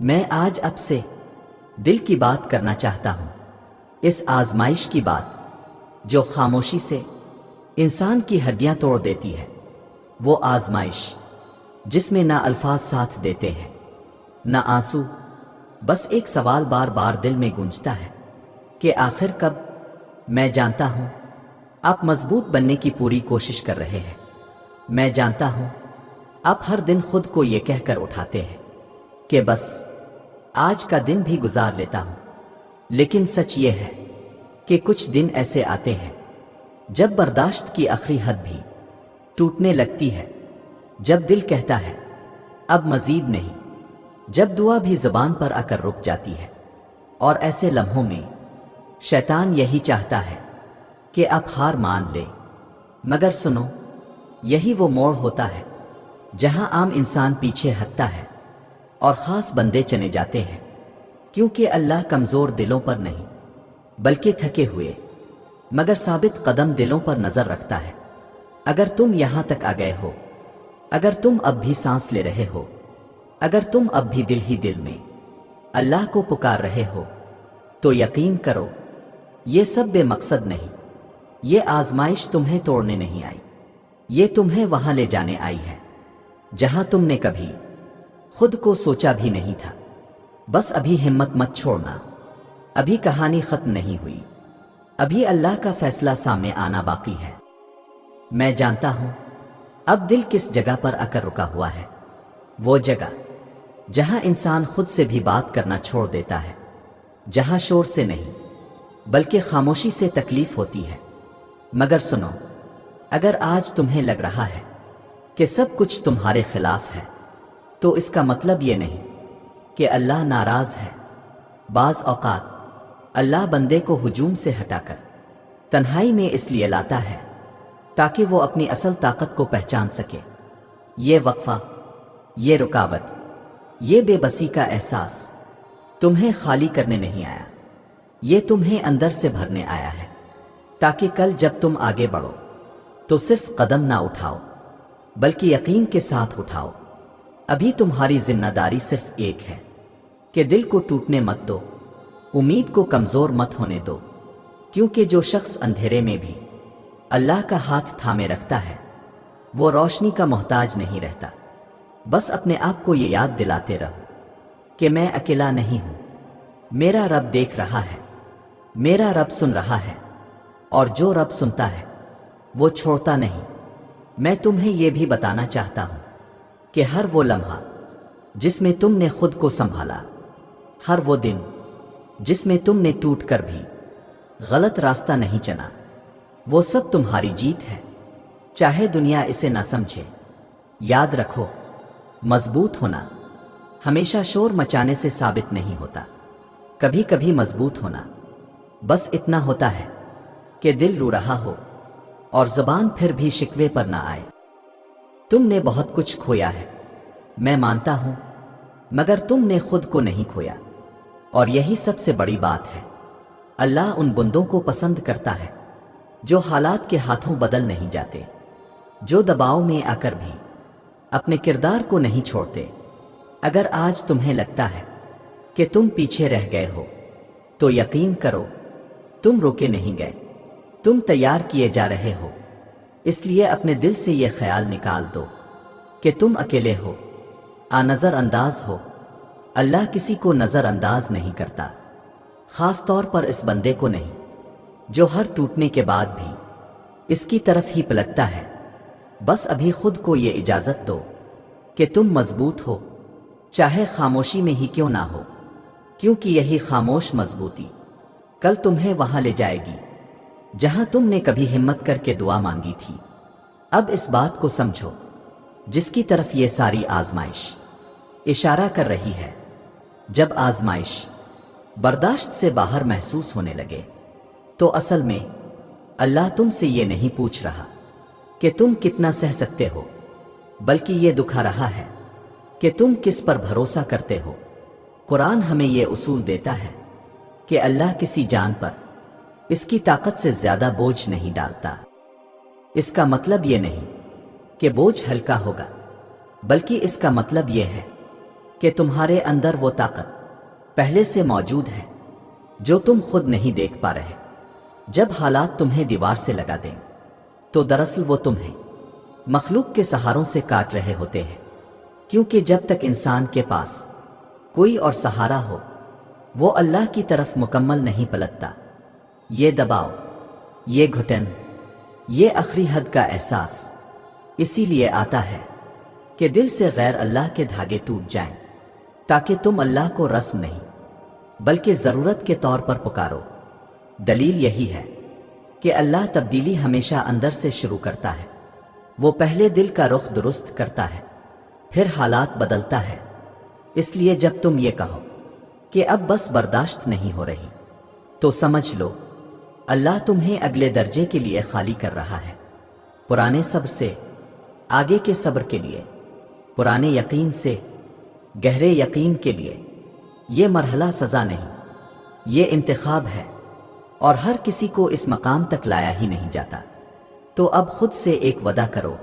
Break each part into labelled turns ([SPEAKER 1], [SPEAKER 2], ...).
[SPEAKER 1] میں آج اب سے دل کی بات کرنا چاہتا ہوں، اس آزمائش کی بات جو خاموشی سے انسان کی ہڈیاں توڑ دیتی ہے۔ وہ آزمائش جس میں نہ الفاظ ساتھ دیتے ہیں نہ آنسو، بس ایک سوال بار بار دل میں گونجتا ہے کہ آخر کب؟ میں جانتا ہوں آپ مضبوط بننے کی پوری کوشش کر رہے ہیں، میں جانتا ہوں آپ ہر دن خود کو یہ کہہ کر اٹھاتے ہیں کہ بس آج کا دن بھی گزار لیتا ہوں، لیکن سچ یہ ہے کہ کچھ دن ایسے آتے ہیں جب برداشت کی آخری حد بھی ٹوٹنے لگتی ہے، جب دل کہتا ہے اب مزید نہیں، جب دعا بھی زبان پر آ کر رک جاتی ہے، اور ایسے لمحوں میں شیطان یہی چاہتا ہے کہ آپ ہار مان لے۔ مگر سنو، یہی وہ موڑ ہوتا ہے جہاں عام انسان پیچھے ہٹتا ہے اور خاص بندے چنے جاتے ہیں، کیونکہ اللہ کمزور دلوں پر نہیں بلکہ تھکے ہوئے مگر ثابت قدم دلوں پر نظر رکھتا ہے۔ اگر تم یہاں تک آ گئے ہو، اگر تم اب بھی سانس لے رہے ہو، اگر تم اب بھی دل ہی دل میں اللہ کو پکار رہے ہو، تو یقین کرو یہ سب بے مقصد نہیں، یہ آزمائش تمہیں توڑنے نہیں آئی، یہ تمہیں وہاں لے جانے آئی ہے جہاں تم نے کبھی خود کو سوچا بھی نہیں تھا۔ بس ابھی ہمت مت چھوڑنا، ابھی کہانی ختم نہیں ہوئی، ابھی اللہ کا فیصلہ سامنے آنا باقی ہے۔ میں جانتا ہوں اب دل کس جگہ پر آ کر رکا ہوا ہے، وہ جگہ جہاں انسان خود سے بھی بات کرنا چھوڑ دیتا ہے، جہاں شور سے نہیں بلکہ خاموشی سے تکلیف ہوتی ہے۔ مگر سنو، اگر آج تمہیں لگ رہا ہے کہ سب کچھ تمہارے خلاف ہے، تو اس کا مطلب یہ نہیں کہ اللہ ناراض ہے۔ بعض اوقات اللہ بندے کو ہجوم سے ہٹا کر تنہائی میں اس لیے لاتا ہے تاکہ وہ اپنی اصل طاقت کو پہچان سکے۔ یہ وقفہ، یہ رکاوٹ، یہ بے بسی کا احساس تمہیں خالی کرنے نہیں آیا، یہ تمہیں اندر سے بھرنے آیا ہے، تاکہ کل جب تم آگے بڑھو تو صرف قدم نہ اٹھاؤ بلکہ یقین کے ساتھ اٹھاؤ۔ ابھی تمہاری ذمہ داری صرف ایک ہے کہ دل کو ٹوٹنے مت دو، امید کو کمزور مت ہونے دو، کیونکہ جو شخص اندھیرے میں بھی اللہ کا ہاتھ تھامے رکھتا ہے وہ روشنی کا محتاج نہیں رہتا۔ بس اپنے آپ کو یہ یاد دلاتے رہو کہ میں اکیلا نہیں ہوں، میرا رب دیکھ رہا ہے، میرا رب سن رہا ہے، اور جو رب سنتا ہے وہ چھوڑتا نہیں۔ میں تمہیں یہ بھی بتانا چاہتا ہوں کہ ہر وہ لمحہ جس میں تم نے خود کو سنبھالا، ہر وہ دن جس میں تم نے ٹوٹ کر بھی غلط راستہ نہیں چنا، وہ سب تمہاری جیت ہے، چاہے دنیا اسے نہ سمجھے۔ یاد رکھو، مضبوط ہونا ہمیشہ شور مچانے سے ثابت نہیں ہوتا، کبھی کبھی مضبوط ہونا بس اتنا ہوتا ہے کہ دل رو رہا ہو اور زبان پھر بھی شکوے پر نہ آئے۔ تم نے بہت کچھ کھویا ہے، میں مانتا ہوں، مگر تم نے خود کو نہیں کھویا، اور یہی سب سے بڑی بات ہے۔ اللہ ان بندوں کو پسند کرتا ہے جو حالات کے ہاتھوں بدل نہیں جاتے، جو دباؤ میں آ کر بھی اپنے کردار کو نہیں چھوڑتے۔ اگر آج تمہیں لگتا ہے کہ تم پیچھے رہ گئے ہو، تو یقین کرو تم روکے نہیں گئے، تم تیار کیے جا رہے ہو۔ اس لیے اپنے دل سے یہ خیال نکال دو کہ تم اکیلے ہو، نظر انداز ہو۔ اللہ کسی کو نظر انداز نہیں کرتا، خاص طور پر اس بندے کو نہیں جو ہر ٹوٹنے کے بعد بھی اس کی طرف ہی پلٹتا ہے۔ بس ابھی خود کو یہ اجازت دو کہ تم مضبوط ہو، چاہے خاموشی میں ہی کیوں نہ ہو، کیونکہ یہی خاموش مضبوطی کل تمہیں وہاں لے جائے گی جہاں تم نے کبھی ہمت کر کے دعا مانگی تھی۔ اب اس بات کو سمجھو جس کی طرف یہ ساری آزمائش اشارہ کر رہی ہے۔ جب آزمائش برداشت سے باہر محسوس ہونے لگے تو اصل میں اللہ تم سے یہ نہیں پوچھ رہا کہ تم کتنا سہ سکتے ہو، بلکہ یہ دکھا رہا ہے کہ تم کس پر بھروسہ کرتے ہو۔ قرآن ہمیں یہ اصول دیتا ہے کہ اللہ کسی جان پر اس کی طاقت سے زیادہ بوجھ نہیں ڈالتا۔ اس کا مطلب یہ نہیں کہ بوجھ ہلکا ہوگا، بلکہ اس کا مطلب یہ ہے کہ تمہارے اندر وہ طاقت پہلے سے موجود ہے جو تم خود نہیں دیکھ پا رہے۔ جب حالات تمہیں دیوار سے لگا دیں تو دراصل وہ تمہیں مخلوق کے سہاروں سے کاٹ رہے ہوتے ہیں، کیونکہ جب تک انسان کے پاس کوئی اور سہارا ہو وہ اللہ کی طرف مکمل نہیں پلٹتا۔ یہ دباؤ، یہ گھٹن، یہ آخری حد کا احساس اسی لیے آتا ہے کہ دل سے غیر اللہ کے دھاگے ٹوٹ جائیں، تاکہ تم اللہ کو رسم نہیں بلکہ ضرورت کے طور پر پکارو۔ دلیل یہی ہے کہ اللہ تبدیلی ہمیشہ اندر سے شروع کرتا ہے۔ وہ پہلے دل کا رخ درست کرتا ہے، پھر حالات بدلتا ہے۔ اس لیے جب تم یہ کہو کہ اب بس برداشت نہیں ہو رہی تو سمجھ لو اللہ تمہیں اگلے درجے کے لیے خالی کر رہا ہے، پرانے صبر سے آگے کے صبر کے لیے، پرانے یقین سے گہرے یقین کے لیے۔ یہ مرحلہ سزا نہیں، یہ انتخاب ہے، اور ہر کسی کو اس مقام تک لایا ہی نہیں جاتا۔ تو اب خود سے ایک وعدہ کرو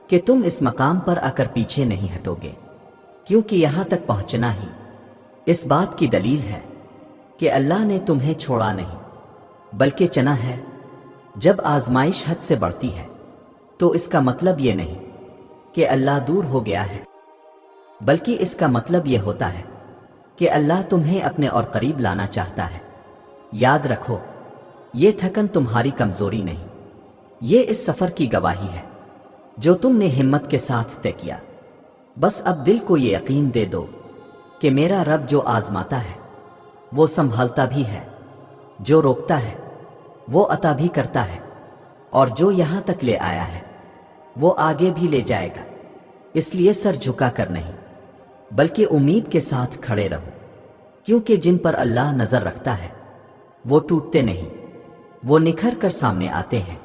[SPEAKER 1] کہ تم اس مقام پر آ کر پیچھے نہیں ہٹو گے، کیونکہ یہاں تک پہنچنا ہی اس بات کی دلیل ہے کہ اللہ نے تمہیں چھوڑا نہیں بلکہ چنا ہے۔ جب آزمائش حد سے بڑھتی ہے تو اس کا مطلب یہ نہیں کہ اللہ دور ہو گیا ہے، بلکہ اس کا مطلب یہ ہوتا ہے کہ اللہ تمہیں اپنے اور قریب لانا چاہتا ہے۔ یاد رکھو، یہ تھکن تمہاری کمزوری نہیں، یہ اس سفر کی گواہی ہے جو تم نے ہمت کے ساتھ طے کیا۔ بس اب دل کو یہ یقین دے دو کہ میرا رب جو آزماتا ہے وہ سنبھالتا بھی ہے، جو روکتا ہے وہ عطا بھی کرتا ہے، اور جو یہاں تک لے آیا ہے وہ آگے بھی لے جائے گا۔ اس لیے سر جھکا کر نہیں بلکہ امید کے ساتھ کھڑے رہو، کیونکہ جن پر اللہ نظر رکھتا ہے وہ ٹوٹتے نہیں، وہ نکھر کر سامنے آتے ہیں۔